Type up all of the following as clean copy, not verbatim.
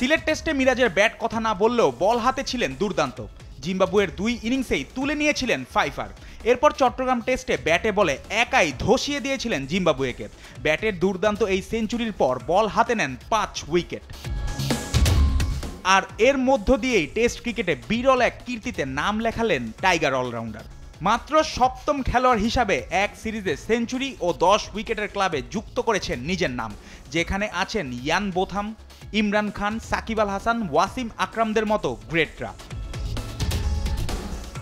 সিলেট টেস্টে মিরাজের ব্যাট কথা না বললেও বল হাতে ছিলেন দুর্দান্ত। জিম্বাবুয়ের 2 ইনিংসেই তুলে নিয়েছিলেন ফাইফার। এরপর চট্টগ্রাম টেস্টে ব্যাটে বলে একাই ধসিয়ে দিয়েছিলেন জিম্বাবুয়েকে। ব্যাটের দুর্দান্ত এই সেঞ্চুরির পর বল হাতে নেন 5 উইকেট। আর এর মধ্য দিয়েই টেস্ট ক্রিকেটে বিরল এক কীর্তিতে নাম লেখালেন টাইগার অলরাউন্ডার। মাত্র 7ম খেলোয়াড় হিসাবে এক সিরিজে সেঞ্চুরি ও 10 উইকেটের ক্লাবে যুক্ত করেছেন নিজের নাম, যেখানে আছেন ইয়ান বোথাম, ইমরান খান, সাকিব আল হাসান, ওয়াসিম আকরামদের মতো গ্রেটরা।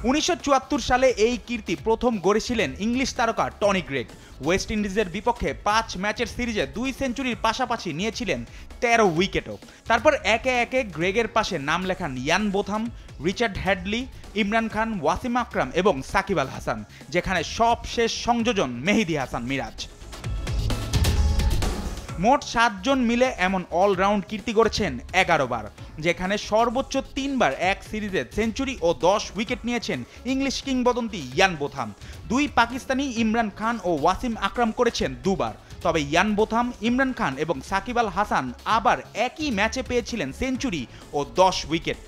1974 সালে এই কীর্তি প্রথম গড়েছিলেন ইংলিশ তারকা টনি গ্রেগ। ওয়েস্ট ইন্ডিজের বিপক্ষে 5 ম্যাচের সিরিজে 2 সেঞ্চুরির পাশাপাশি নিয়েছিলেন 13 উইকেটও। তারপর একে একে গ্রেগের পাশে নাম লেখান Ian Botham, Richard Hadlee, Imran Khan, Wasim Akram এবং সাকিব আল হাসান, যেখানে সব শেষ সংযোজন মেহেদী হাসান মিরাজ। মোট 7 জন মিলে এমন অলরাউন্ড কীর্তি গড়েছেন 11 বার, যেখানে সর্বোচ্চ 3 বার এক সিরিজে সেঞ্চুরি ও 10 উইকেট নিয়েছেন ইংলিশ কিংবদন্তি ইয়ান বোথাম। 2 পাকিস্তানি ইমরান খান ও ওয়াসিম আকরাম করেছেন 2 বার। তবে ইয়ান বোথাম, ইমরান খান এবং সাকিব আল হাসান আবার একই ম্যাচে পেয়েছিলেন সেঞ্চুরি ও 10 উইকেট।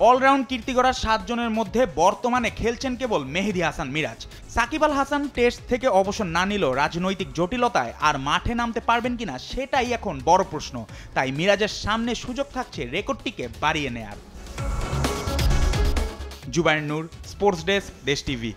অলরাউন্ড কীর্তি গড়া 7 জনের মধ্যে বর্তমানে খেলছেন কেবল মেহেদী হাসান মিরাজ। সাকিব আল হাসান টেস্ট থেকে অবসর না নিলেও রাজনৈতিক জটিলতায় আর মাঠে নামতে পারবেন কিনা সেটাই এখন বড় প্রশ্ন। তাই মিরাজের সামনে সুযোগ থাকছে রেকর্ডটিকে বাড়িয়ে নেয়ার। জুবায়ের নূর, স্পোর্টস ডেস্ক, দেশ টিভি।